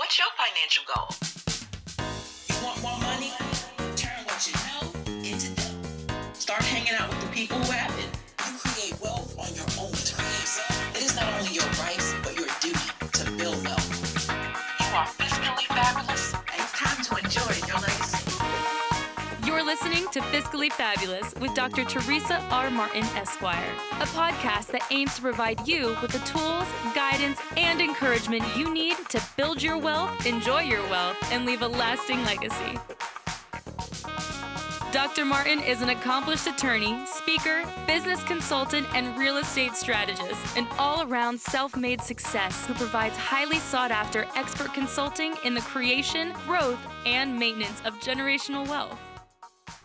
What's your financial goal? You want more money? Turn what you know into dough. Start hanging out with the people who have it. You create wealth on your own terms. It is not only your rights, but your duty to build wealth. You are fiscally fabulous. It's time to enjoy your legacy. You're listening to Fiscally Fabulous with Dr. Teresa R. Martin, Esquire, a podcast that aims to provide you with the tools, guidance, and encouragement you need to build your wealth, enjoy your wealth, and leave a lasting legacy. Dr. Martin is an accomplished attorney, speaker, business consultant, and real estate strategist, an all-around self-made success who provides highly sought-after expert consulting in the creation, growth, and maintenance of generational wealth.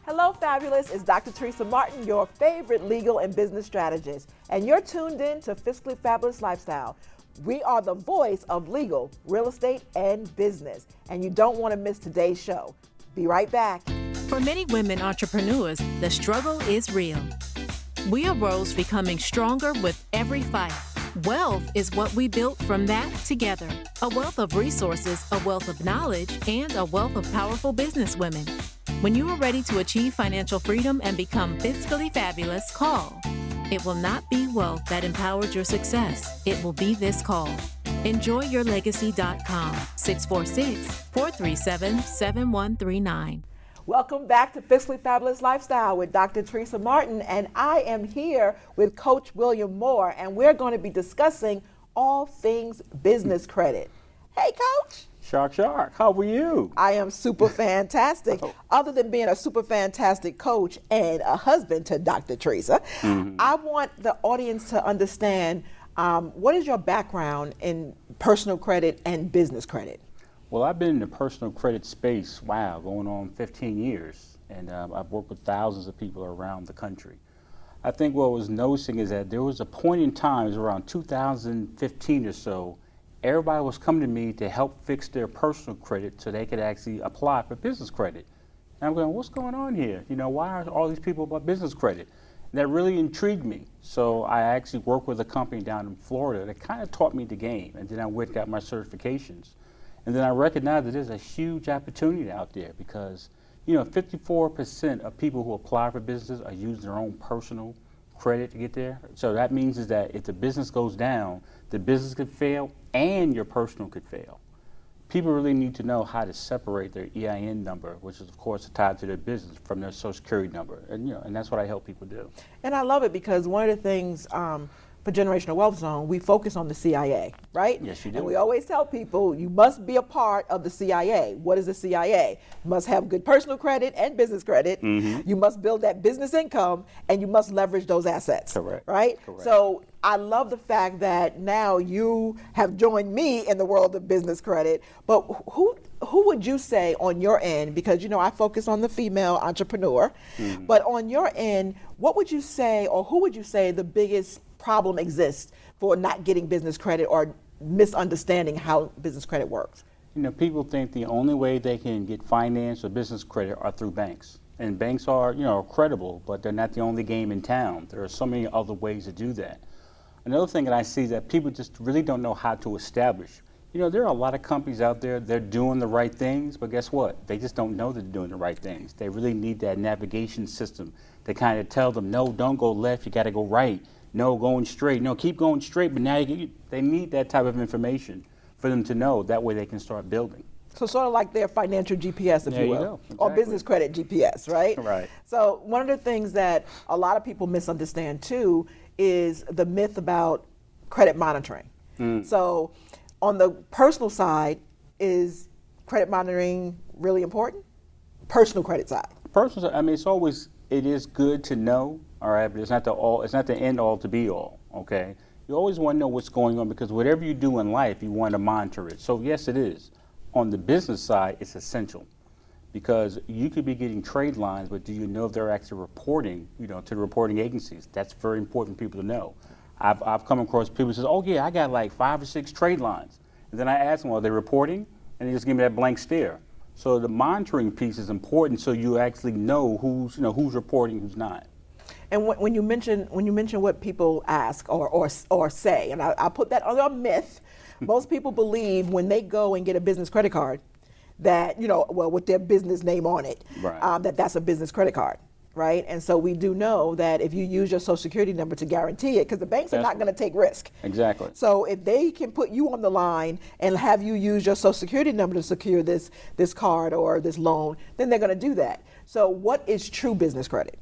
Hello, Fabulous. It's Dr. Teresa Martin, your favorite legal and business strategist, and you're tuned in to Fiscally Fabulous Lifestyle. We are the voice of legal, real estate, and business, and you don't want to miss today's show. Be right back. For many women entrepreneurs, the struggle is real. We arose becoming stronger with every fight. Wealth is what we built from that together. A wealth of resources, a wealth of knowledge, and a wealth of powerful businesswomen. When you are ready to achieve financial freedom and become fiscally fabulous, call. It will not be wealth that empowered your success. It will be this call. EnjoyYourLegacy.com, 646-437-7139. Welcome back to Fiscally Fabulous Lifestyle with Dr. Teresa Martin, and I am here with Coach William Moore, and we're going to be discussing all things business credit. Hey, Coach. Shark, how are you? I am super fantastic. Other than being a super fantastic coach and a husband to Dr. Teresa, I want the audience to understand what is your background in personal credit and business credit? Well, I've been in the personal credit space, going on 15 years, and I've worked with thousands of people around the country. I think what I was noticing is that there was a point in time, it was around 2015 or so, everybody was coming to me to help fix their personal credit so they could actually apply for business credit. And I'm going, what's going on here? Why are all these people about business credit? And that really intrigued me. So I actually worked with a company down in Florida that kind of taught me the game. And then I went and got my certifications. And then I recognized that there's a huge opportunity out there because, 54% of people who apply for businesses are using their own personal credit to get there. So that means is that if the business goes down, the business could fail and your personal could fail. People really need to know how to separate their EIN number, which is of course tied to their business, from their Social Security number. And and that's what I help people do. And I love it because one of the things for Generational Wealth Zone, we focus on the CIA, right? Yes, you do. And we always tell people you must be a part of the CIA. What is the CIA? You must have good personal credit and business credit. You must build that business income, and you must leverage those assets. Correct. Right? Correct. So I love the fact that now you have joined me in the world of business credit. But who would you say on your end, because I focus on the female entrepreneur, but on your end, what would you say, or who would you say the biggest problem exists for not getting business credit or misunderstanding how business credit works? People think the only way they can get finance or business credit are through banks. And banks are, credible, but they're not the only game in town. There are so many other ways to do that. Another thing that I see is that people just really don't know how to establish. There are a lot of companies out there, they're doing the right things, but guess what? They just don't know they're doing the right things. They really need that navigation system to kind of tell them, no, don't go left, you got to go right. No, going straight. No, keep going straight. But now they need that type of information for them to know. That way they can start building. So sort of like their financial GPS, if you will, go. Exactly. Or business credit GPS, right? Right. So one of the things that a lot of people misunderstand too is the myth about credit monitoring. So on the personal side, is credit monitoring really important? Personal credit side. Personal, it is good to know. All right, but it's not the end all to be all, okay? You always want to know what's going on because whatever you do in life, you want to monitor it. So yes, it is. On the business side, it's essential because you could be getting trade lines, but do you know if they're actually reporting, to the reporting agencies? That's very important for people to know. I've come across people who say, oh yeah, I got like 5 or 6 trade lines. And then I ask them, are they reporting? And they just give me that blank stare. So the monitoring piece is important so you actually know who's reporting, who's not. And when you mention what people ask or say, and I put that under a myth, Most people believe when they go and get a business credit card that, well, with their business name on it, Right. that's a business credit card. Right, and so we do know that if you use your social security number to guarantee it, because the banks are not going to take risk. Exactly. So if they can put you on the line and have you use your social security number to secure this card or this loan, then they're going to do that. So what is true business credit?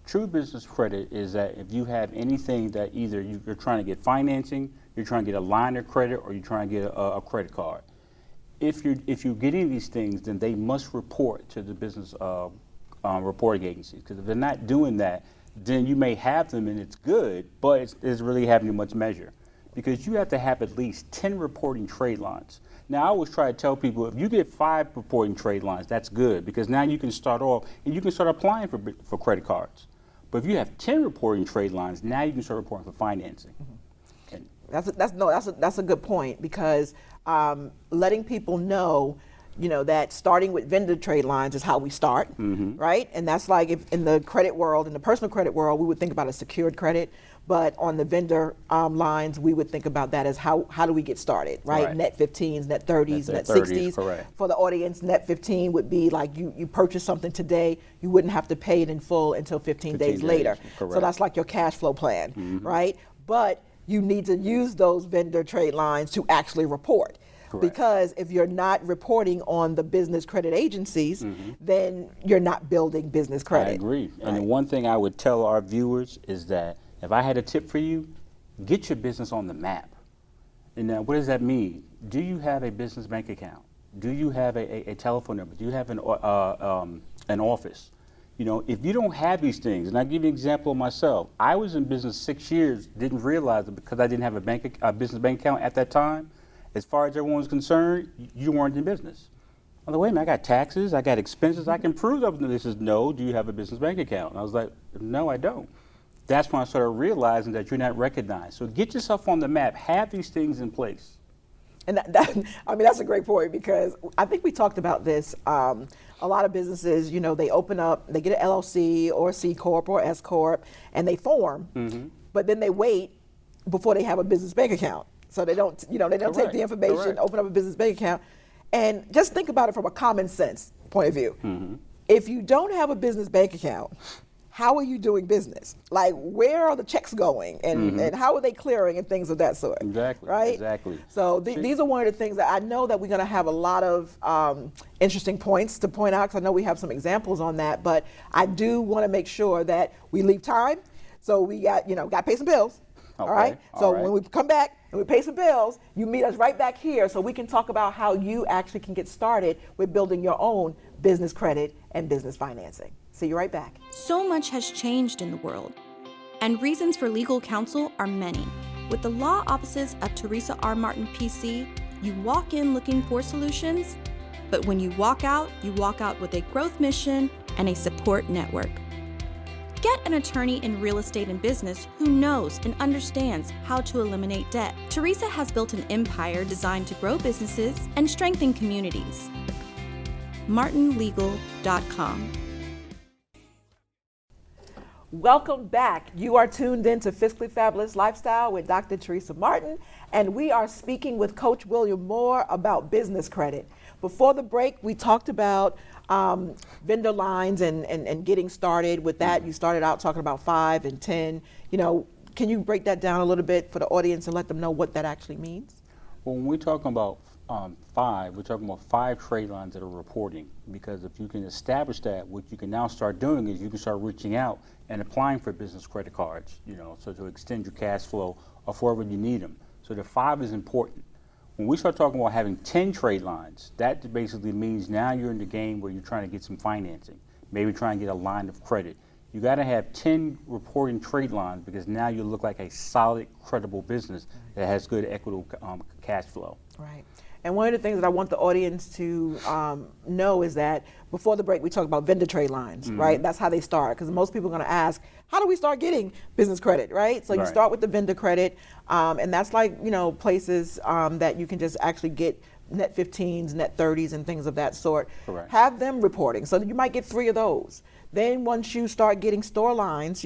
True business credit is that if you have anything that either you're trying to get financing, you're trying to get a line of credit, or you're trying to get a credit card. If you're getting these things, then they must report to the business reporting agencies, because if they're not doing that, then you may have them and it's good, but it's really having much measure, because you have to have at least 10 reporting trade lines. Now, I always try to tell people, if you get 5 reporting trade lines, that's good, because now you can start off and you can start applying for credit cards. But if you have 10 reporting trade lines, now you can start reporting for financing. Mm-hmm. That's a good point, because letting people know, that starting with vendor trade lines is how we start, right? And that's like, if in the credit world, in the personal credit world, we would think about a secured credit, but on the vendor lines, we would think about that as how do we get started, right? Net 15s, net 30s, net 60s. Correct. For the audience, net 15 would be like you purchase something today, you wouldn't have to pay it in full until 15 days later. Correct. So that's like your cash flow plan, right? But you need to use those vendor trade lines to actually report. Correct. Because if you're not reporting on the business credit agencies, then you're not building business credit. I agree. Right. And the one thing I would tell our viewers is that if I had a tip for you, get your business on the map. And now, what does that mean? Do you have a business bank account? Do you have a telephone number? Do you have an office? If you don't have these things, and I'll give you an example of myself. I was in business 6 years, didn't realize it because I didn't have a business bank account at that time. As far as everyone was concerned, you weren't in business. I was like, wait a minute, I got taxes, I got expenses, I can prove them. They says, no, do you have a business bank account? And I was like, no, I don't. That's when I started realizing that you're not recognized. So get yourself on the map, have these things in place. And that's a great point, because I think we talked about this. A lot of businesses, they open up, they get an LLC or C Corp or S Corp, and they form, but then they wait before they have a business bank account. So they don't, they don't Correct. take the information, Correct. open up a business bank account, and just think about it from a common sense point of view. If you don't have a business bank account, how are you doing business? Like, where are the checks going, and how are they clearing, and things of that sort? Exactly. Right. Exactly. So these are one of the things that I know that we're going to have a lot of interesting points to point out, because I know we have some examples on that. But I do want to make sure that we leave time. So we got to pay some bills. Okay. All right. So All right. when we come back and we pay some bills, you meet us right back here so we can talk about how you actually can get started with building your own business credit and business financing. See you right back. So much has changed in the world, and reasons for legal counsel are many. With the law offices of Teresa R. Martin, PC, you walk in looking for solutions, but when you walk out with a growth mission and a support network. Get an attorney in real estate and business who knows and understands how to eliminate debt. Teresa has built an empire designed to grow businesses and strengthen communities. martinlegal.com. Welcome back. You are tuned in to Fiscally Fabulous Lifestyle with Dr. Teresa Martin, and we are speaking with Coach William Moore about business credit. Before the break, we talked about vendor lines and getting started with that. You started out talking about 5 and 10. Can you break that down a little bit for the audience and let them know what that actually means? Well, when we're talking about 5, we're talking about 5 trade lines that are reporting, because if you can establish that, what you can now start doing is you can start reaching out and applying for business credit cards, so to extend your cash flow or for wherever you need them. So the 5 is important. When we start talking about having 10 trade lines, that basically means now you're in the game where you're trying to get some financing, maybe try and get a line of credit. You got to have 10 reporting trade lines, because now you look like a solid, credible business that has good equitable cash flow. Right. And one of the things that I want the audience to know is that before the break, we talked about vendor trade lines, right? That's how they start, because most people are going to ask, how do we start getting business credit, right? So you start with the vendor credit, and that's like, places that you can just actually get net 15s, net 30s, and things of that sort. Correct. Have them reporting. So you might get 3 of those. Then once you start getting store lines,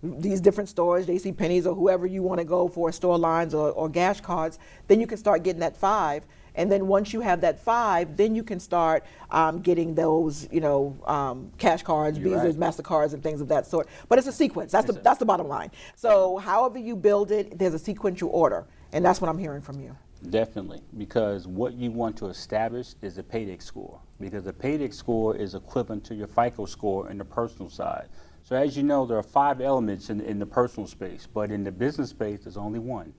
these different stores, JCPenney's or whoever you want to go for store lines or gas cards, then you can start getting that 5. And then once you have that 5, then you can start getting those, cash cards, You're Visas, right. MasterCards, and things of that sort. But it's a sequence. That's the bottom line. So however you build it, there's a sequential order. And that's what I'm hearing from you. Definitely, because what you want to establish is a Paydex score, because the Paydex score is equivalent to your FICO score in the personal side. So as you know, there are 5 elements in the personal space, but in the business space, there's only one.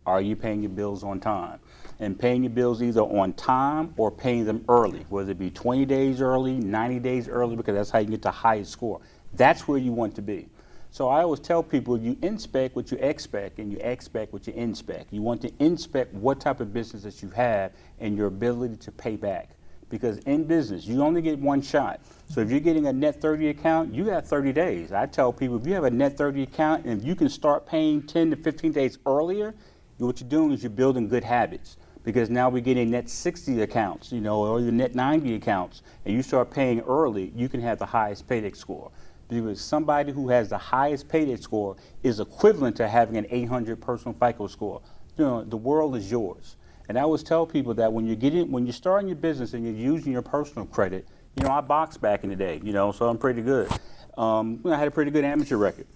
Are you paying your bills on time? And paying your bills either on time or paying them early, whether it be 20 days early, 90 days early, because that's how you get the highest score. That's where you want to be. So I always tell people, you inspect what you expect and you expect what you inspect. You want to inspect what type of business that you have and your ability to pay back. Because in business, you only get one shot. So if you're getting a net 30 account, you got 30 days. I tell people, if you have a net 30 account and if you can start paying 10 to 15 days earlier, what you're doing is you're building good habits. Because now we're getting net 60 accounts, or your net 90 accounts, and you start paying early, you can have the highest Paydex score. Because somebody who has the highest Paydex score is equivalent to having an 800 personal FICO score. The world is yours. And I always tell people that when you're starting your business and you're using your personal credit, I boxed back in the day, so I'm pretty good. I had a pretty good amateur record.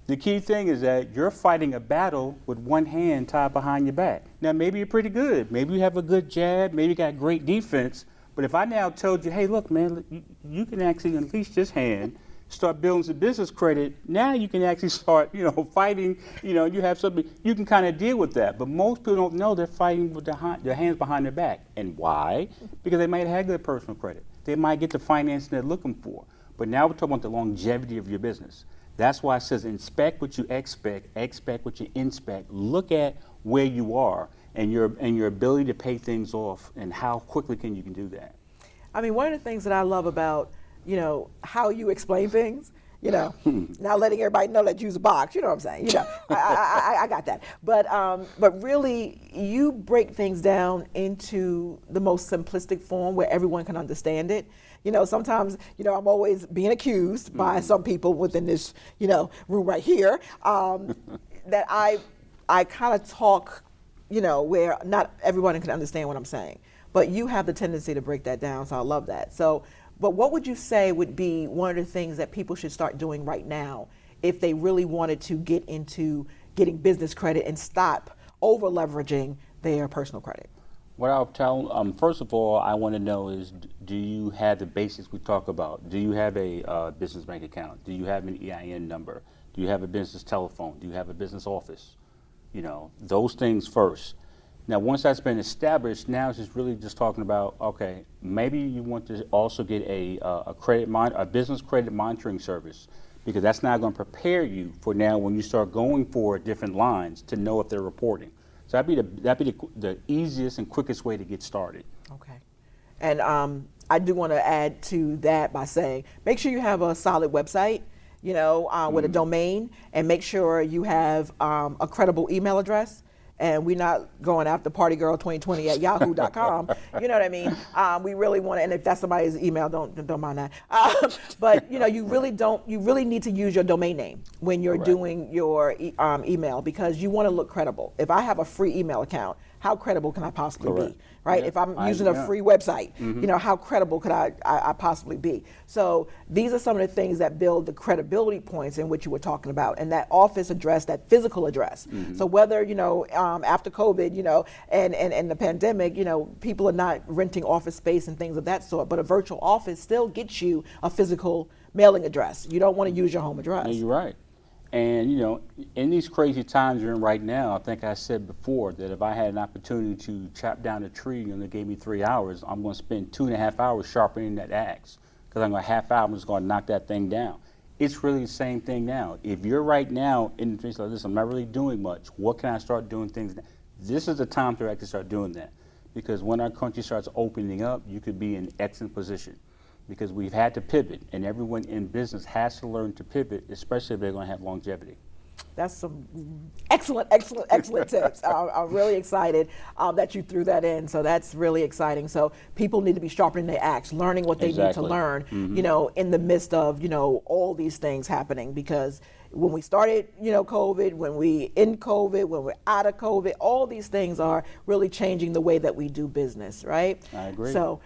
The key thing is that you're fighting a battle with one hand tied behind your back. Now, maybe you're pretty good. Maybe you have a good jab. Maybe you got great defense. But if I now told you, hey, look, man, you can actually unleash this hand, start building some business credit, now you can actually start, fighting, you have something, you can kind of deal with that. But most people don't know they're fighting with their hands behind their back. And why? Because they might have good personal credit. They might get the financing they're looking for. But now we're talking about the longevity of your business. That's why it says inspect what you expect what you inspect. Look at where you are and your ability to pay things off and how quickly you can do that. I mean, one of the things that I love about, how you explain things, not letting everybody know that you use a box, you know what I'm saying? I got that. But really, you break things down into the most simplistic form where everyone can understand it. Sometimes, I'm always being accused by some people within this, room right here, that I kind of talk, where not everyone can understand what I'm saying. But you have the tendency to break that down, so I love that. So, but what would you say would be one of the things that people should start doing right now if they really wanted to get into getting business credit and stop over leveraging their personal credit? What I'll tell, first of all, I want to know is, do you have the basics we talk about? Do you have a business bank account? Do you have an EIN number? Do you have a business telephone? Do you have a business office? Those things first. Now, once that's been established, now it's just talking about, okay, maybe you want to also get a business credit monitoring service, because that's now going to prepare you for now when you start going for different lines to know if they're reporting. So that'd be the easiest and quickest way to get started. Okay. And I do want to add to that by saying, make sure you have a solid website, with a domain, and make sure you have a credible email address. And we're not going after partygirl2020@yahoo.com. You know what I mean? We really want to, and if that's somebody's email, don't mind that. But you really need to use your domain name when you're doing your email, because you want to look credible. If I have a free email account, how credible can I possibly be, right? Yeah. If I'm using a free website, how credible could I possibly be? So these are some of the things that build the credibility points in which you were talking about, and that office address, that physical address. So whether, after COVID, and the pandemic, people are not renting office space and things of that sort, but a virtual office still gets you a physical mailing address. You don't want to use your home address. Yeah, you're right. And, in these crazy times we're in right now, I think I said before that if I had an opportunity to chop down a tree and they gave me 3 hours, I'm going to spend 2.5 hours sharpening that axe, because I'm going to half hour, I'm just going to knock that thing down. It's really the same thing now. If you're right now in things like this, I'm not really doing much, what can I start doing things now? This is the time to actually start doing that, because when our country starts opening up, you could be in excellent position. Because we've had to pivot, and everyone in business has to learn to pivot, especially if they're going to have longevity. That's some excellent tips. I'm really excited that you threw that in. So that's really exciting. So people need to be sharpening their axe, learning what they need to learn, in the midst of, all these things happening. Because when we started, COVID, when we in COVID, when we're out of COVID, all these things are really changing the way that we do business, right? I agree. So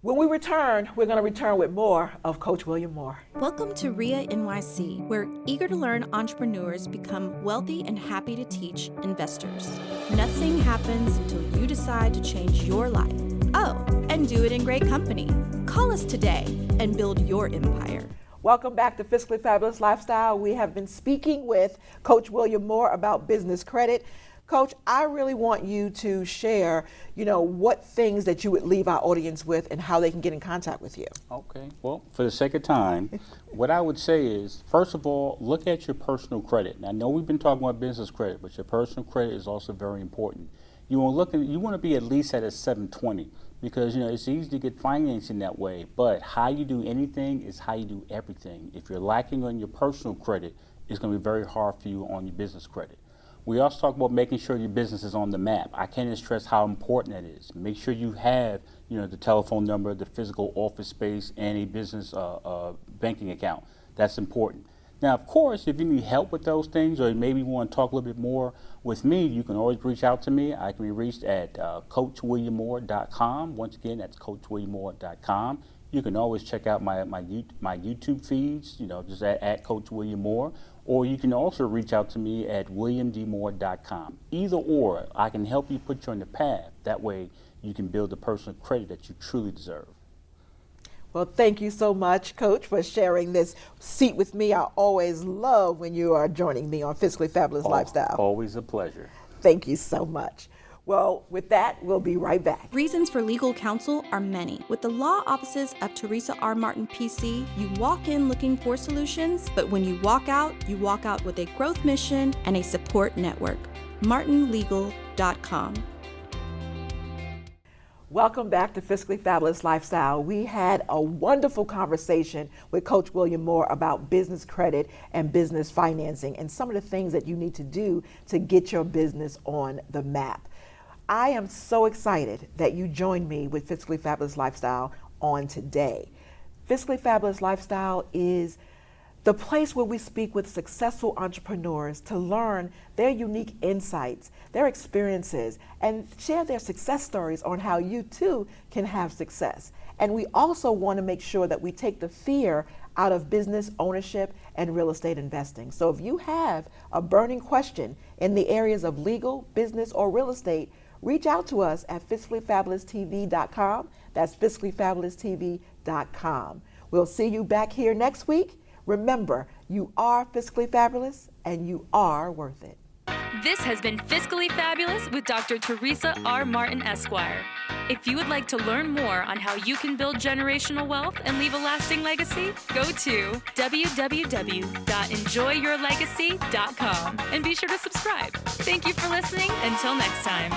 when we return, we're going to return with more of Coach William Moore. Welcome to RIA NYC, where eager to learn entrepreneurs become wealthy and happy to teach investors. Nothing happens until you decide to change your life. Oh, and do it in great company. Call us today and build your empire. Welcome back to Fiscally Fabulous Lifestyle. We have been speaking with Coach William Moore about business credit. Coach, I really want you to share, what things that you would leave our audience with and how they can get in contact with you. Okay. Well, for the sake of time, what I would say is, first of all, look at your personal credit. And I know we've been talking about business credit, but your personal credit is also very important. You want to be at least at a 720 because, it's easy to get financing that way. But how you do anything is how you do everything. If you're lacking on your personal credit, it's going to be very hard for you on your business credit. We also talk about making sure your business is on the map. I can't stress how important that is. Make sure you have, the telephone number, the physical office space, and a business banking account. That's important. Now, of course, if you need help with those things, or maybe you want to talk a little bit more with me, you can always reach out to me. I can be reached at coachwilliammore.com. Once again, that's coachwilliammore.com. You can always check out my YouTube feeds, just at Coach William Moore. Or you can also reach out to me at williamdmoore.com. Either or, I can help you put you on the path. That way you can build the personal credit that you truly deserve. Well, thank you so much, Coach, for sharing this seat with me. I always love when you are joining me on Fiscally Fabulous Lifestyle. Always a pleasure. Thank you so much. Well, with that, we'll be right back. Reasons for legal counsel are many. With the law offices of Teresa R. Martin, PC, you walk in looking for solutions, but when you walk out with a growth mission and a support network. martinlegal.com. Welcome back to Fiscally Fabulous Lifestyle. We had a wonderful conversation with Coach William Moore about business credit and business financing and some of the things that you need to do to get your business on the map. I am so excited that you joined me with Fiscally Fabulous Lifestyle on today. Fiscally Fabulous Lifestyle is the place where we speak with successful entrepreneurs to learn their unique insights, their experiences, and share their success stories on how you too can have success. And we also want to make sure that we take the fear out of business ownership and real estate investing. So if you have a burning question in the areas of legal, business, or real estate, reach out to us at fiscallyfabulous.tv.com. That's fiscallyfabulous.tv.com. We'll see you back here next week. Remember, you are fiscally fabulous and you are worth it. This has been Fiscally Fabulous with Dr. Teresa R. Martin, Esquire. If you would like to learn more on how you can build generational wealth and leave a lasting legacy, go to www.enjoyyourlegacy.com and be sure to subscribe. Thank you for listening. Until next time.